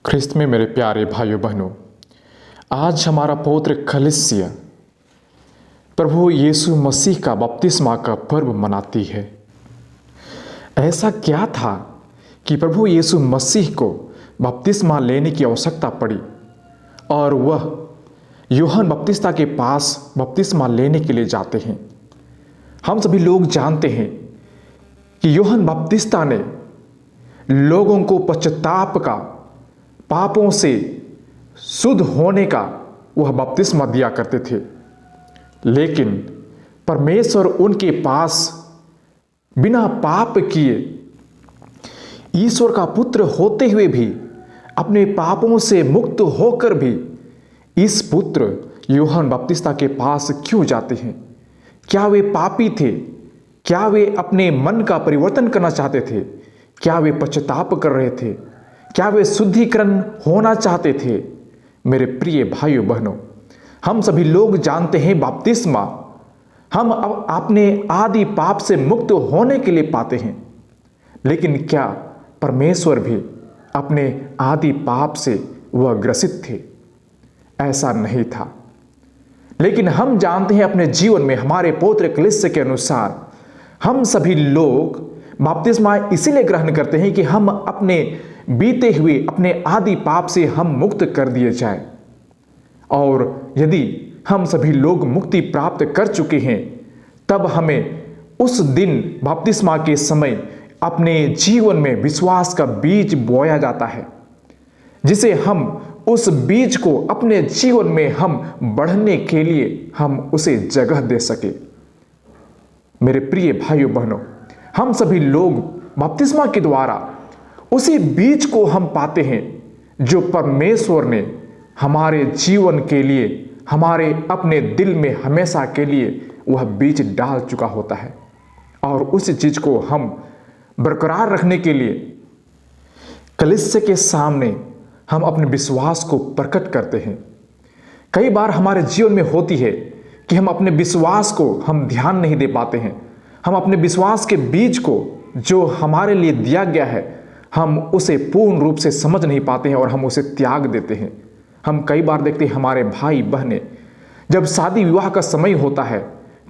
ख्रिस्त में मेरे प्यारे भाइयों बहनों, आज हमारा पवित्र कलीसिया प्रभु यीशु मसीह का बपतिस्मा का पर्व मनाती है। ऐसा क्या था कि प्रभु यीशु मसीह को बपतिस्मा लेने की आवश्यकता पड़ी और वह यूहन्ना बपतिस्ता के पास बपतिस्मा लेने के लिए जाते हैं। हम सभी लोग जानते हैं कि यूहन्ना बपतिस्ता ने लोगों को पश्चाताप का, पापों से शुद्ध होने का वह बपतिस्मा दिया करते थे। लेकिन परमेश्वर उनके पास बिना पाप किए ईश्वर का पुत्र होते हुए भी, अपने पापों से मुक्त होकर भी इस पुत्र यूहन्ना बपतिस्ता के पास क्यों जाते हैं? क्या वे पापी थे? क्या वे अपने मन का परिवर्तन करना चाहते थे? क्या वे पश्चाताप कर रहे थे? क्या वे शुद्धिकरण होना चाहते थे? मेरे प्रिय भाइयों बहनों, हम सभी लोग जानते हैं बपतिस्मा हम अब अपने आदि पाप से मुक्त होने के लिए पाते हैं। लेकिन क्या परमेश्वर भी अपने आदि पाप से वह ग्रसित थे? ऐसा नहीं था। लेकिन हम जानते हैं अपने जीवन में हमारे पवित्र कलीसिया के अनुसार हम सभी लोग बपतिस्मा इसीलिए ग्रहण करते हैं कि हम अपने बीते हुए अपने आदि पाप से हम मुक्त कर दिए जाए। और यदि हम सभी लोग मुक्ति प्राप्त कर चुके हैं, तब हमें उस दिन बपतिस्मा के समय अपने जीवन में विश्वास का बीज बोया जाता है, जिसे हम उस बीज को अपने जीवन में हम बढ़ने के लिए हम उसे जगह दे सके। मेरे प्रिय भाइयों बहनों, हम सभी लोग बपतिस्मा के द्वारा उसी बीज को हम पाते हैं जो परमेश्वर ने हमारे जीवन के लिए, हमारे अपने दिल में हमेशा के लिए वह बीज डाल चुका होता है। और उस चीज को हम बरकरार रखने के लिए कलीसिया के सामने हम अपने विश्वास को प्रकट करते हैं। कई बार हमारे जीवन में होती है कि हम अपने विश्वास को हम ध्यान नहीं दे पाते हैं। हम अपने विश्वास के बीज को जो हमारे लिए दिया गया है, हम उसे पूर्ण रूप से समझ नहीं पाते हैं और हम उसे त्याग देते हैं। हम कई बार देखते हैं हमारे भाई बहनें, जब शादी विवाह का समय होता है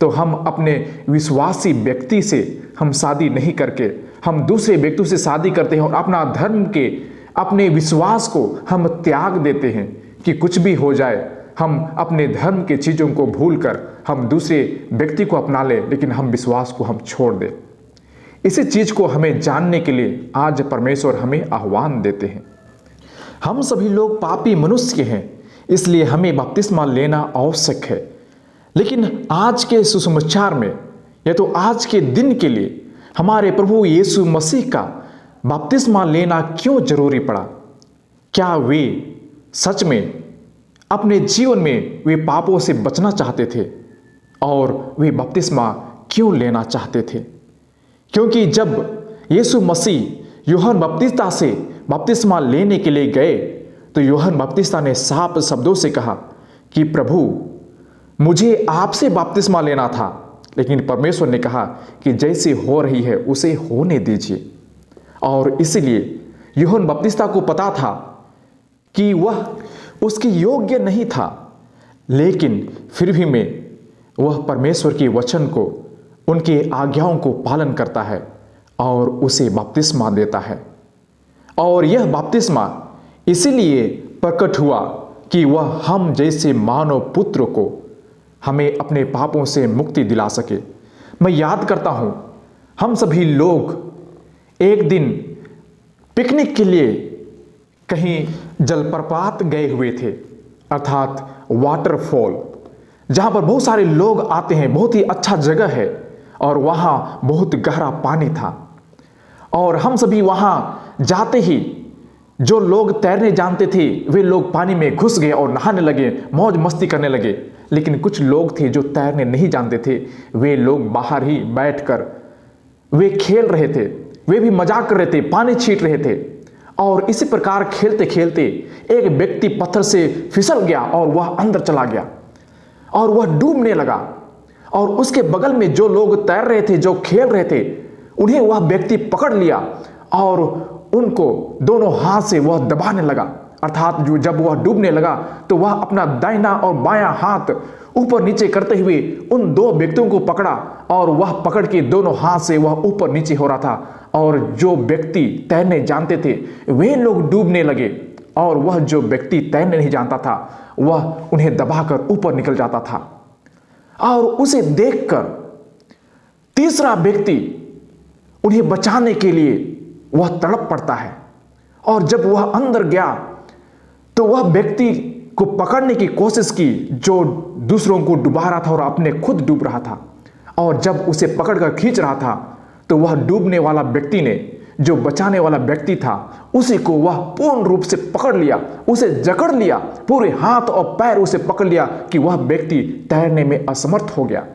तो हम अपने विश्वासी व्यक्ति से हम शादी नहीं करके हम दूसरे व्यक्ति से शादी करते हैं और अपना धर्म के, अपने विश्वास को हम त्याग देते हैं कि कुछ भी हो जाए, हम अपने धर्म के चीज़ों को भूलकर हम दूसरे व्यक्ति को अपना लें, लेकिन हम विश्वास को हम छोड़ दें। इसी चीज को हमें जानने के लिए आज परमेश्वर हमें आह्वान देते हैं। हम सभी लोग पापी मनुष्य हैं, इसलिए हमें बपतिस्मा लेना आवश्यक है। लेकिन आज के सुसमाचार में, या तो आज के दिन के लिए हमारे प्रभु यीशु मसीह का बपतिस्मा लेना क्यों जरूरी पड़ा? क्या वे सच में अपने जीवन में वे पापों से बचना चाहते थे और वे बपतिस्मा क्यों लेना चाहते थे? क्योंकि जब यीशु मसीह यूहन्ना बपतिस्ता से बपतिस्मा लेने के लिए गए तो यूहन्ना बपतिस्ता ने साफ शब्दों से कहा कि प्रभु, मुझे आपसे बपतिस्मा लेना था, लेकिन परमेश्वर ने कहा कि जैसे हो रही है उसे होने दीजिए। और इसलिए यूहन्ना बपतिस्ता को पता था कि वह उसके योग्य नहीं था, लेकिन फिर भी वह परमेश्वर के वचन को, उनके आज्ञाओं को पालन करता है और उसे बपतिस्मा देता है। और यह बपतिस्मा इसीलिए प्रकट हुआ कि वह हम जैसे मानव पुत्र को हमें अपने पापों से मुक्ति दिला सके। मैं याद करता हूँ, हम सभी लोग एक दिन पिकनिक के लिए कहीं जलप्रपात गए हुए थे, अर्थात वाटरफॉल, जहाँ पर बहुत सारे लोग आते हैं। बहुत ही अच्छा जगह है और वहाँ बहुत गहरा पानी था। और हम सभी वहाँ जाते ही जो लोग तैरने जानते थे वे लोग पानी में घुस गए और नहाने लगे, मौज मस्ती करने लगे। लेकिन कुछ लोग थे जो तैरने नहीं जानते थे, वे लोग बाहर ही बैठकर वे खेल रहे थे, वे भी मजाक कर रहे थे, पानी छींट रहे थे। और इसी प्रकार खेलते खेलते एक व्यक्ति पत्थर से फिसल गया और वह अंदर चला गया और वह डूबने लगा। और उसके बगल में जो लोग तैर रहे थे, जो खेल रहे थे, उन्हें वह व्यक्ति पकड़ लिया और उनको दोनों हाथ से वह दबाने लगा अर्थात जो जब वह डूबने लगा तो वह अपना दाहिना और बायां हाथ ऊपर नीचे करते हुए उन दो व्यक्तियों को पकड़ा और वह पकड़ के दोनों हाथ से वह ऊपर नीचे हो रहा था। और जो व्यक्ति तैरने जानते थे वे लोग डूबने लगे और वह जो व्यक्ति तैरने नहीं जानता था वह उन्हें दबाकर ऊपर निकल जाता था। और उसे देखकर तीसरा व्यक्ति उन्हें बचाने के लिए वह तड़प पड़ता है। और जब वह अंदर गया तो वह व्यक्ति को पकड़ने की कोशिश की जो दूसरों को डुबा रहा था और अपने खुद डूब रहा था। और जब उसे पकड़कर खींच रहा था तो वह डूबने वाला व्यक्ति ने, जो बचाने वाला व्यक्ति था, उसी को वह पूर्ण रूप से पकड़ लिया, उसे जकड़ लिया, पूरे हाथ और पैर उसे पकड़ लिया कि वह व्यक्ति तैरने में असमर्थ हो गया।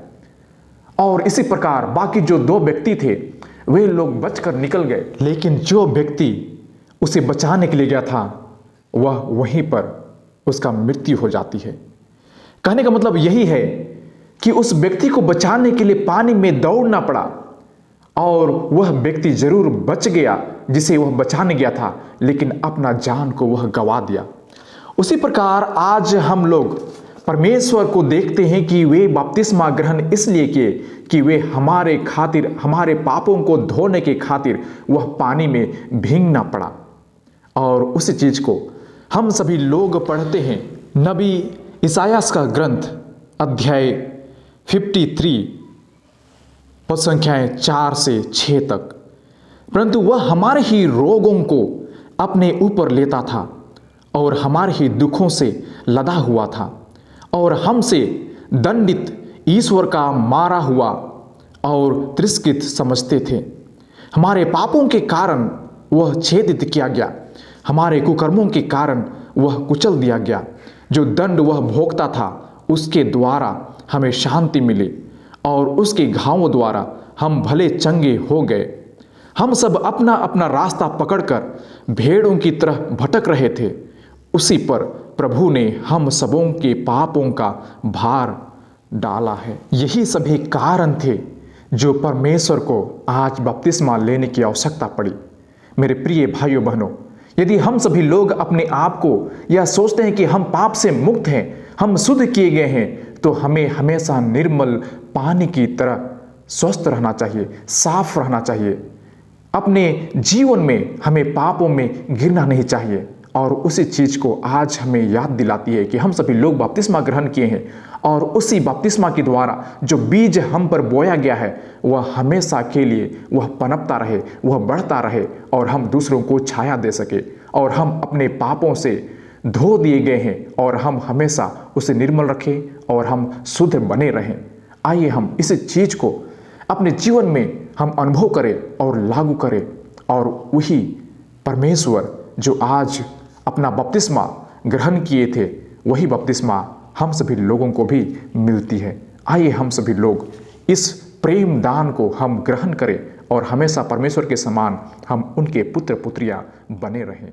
और इसी प्रकार बाकी जो दो व्यक्ति थे वे लोग बचकर निकल गए, लेकिन जो व्यक्ति उसे बचाने के लिए गया था वह वहीं पर उसका मृत्यु हो जाती है। कहने का मतलब यही है कि उस व्यक्ति को बचाने के लिए पानी में दौड़ना पड़ा और वह व्यक्ति जरूर बच गया जिसे वह बचाने गया था, लेकिन अपना जान को वह गंवा दिया। उसी प्रकार आज हम लोग परमेश्वर को देखते हैं कि वे बपतिस्मा ग्रहण इसलिए किए कि वे हमारे खातिर, हमारे पापों को धोने के खातिर वह पानी में भीगना पड़ा। और उसी चीज को हम सभी लोग पढ़ते हैं नबी इसायास का ग्रंथ अध्याय 53 पद संख्याएं 4 से 6 तक। परंतु वह हमारे ही रोगों को अपने ऊपर लेता था और हमारे ही दुखों से लदा हुआ था, और हमसे दंडित ईश्वर का मारा हुआ और तिरस्कृत समझते थे। हमारे पापों के कारण वह छेदित किया गया, हमारे कुकर्मों के कारण वह कुचल दिया गया। जो दंड वह भोगता था उसके द्वारा हमें शांति मिली, और उसके घावों द्वारा हम भले चंगे हो गए। हम सब अपना अपना रास्ता पकड़कर भेड़ों की तरह भटक रहे थे, उसी पर प्रभु ने हम सबों के पापों का भार डाला है। यही सभी कारण थे जो परमेश्वर को आज बपतिस्मा लेने की आवश्यकता पड़ी। मेरे प्रिय भाइयों बहनों, यदि हम सभी लोग अपने आप को यह सोचते हैं कि हम पाप से मुक्त हैं, हम शुद्ध किए गए हैं, तो हमें हमेशा निर्मल पानी की तरह स्वस्थ रहना चाहिए, साफ रहना चाहिए। अपने जीवन में हमें पापों में गिरना नहीं चाहिए। और उसी चीज को आज हमें याद दिलाती है कि हम सभी लोग बपतिस्मा ग्रहण किए हैं, और उसी बपतिस्मा के द्वारा जो बीज हम पर बोया गया है वह हमेशा के लिए वह पनपता रहे, वह बढ़ता रहे, और हम दूसरों को छाया दे सके, और हम अपने पापों से धो दिए गए हैं और हम हमेशा उसे निर्मल रखें और हम शुद्ध बने रहें। आइए हम इस चीज को अपने जीवन में हम अनुभव करें और लागू करें, और वही परमेश्वर जो आज अपना बपतिस्मा ग्रहण किए थे वही बपतिस्मा हम सभी लोगों को भी मिलती है। आइए हम सभी लोग इस प्रेम दान को हम ग्रहण करें और हमेशा परमेश्वर के समान हम उनके पुत्र पुत्रियां बने रहें।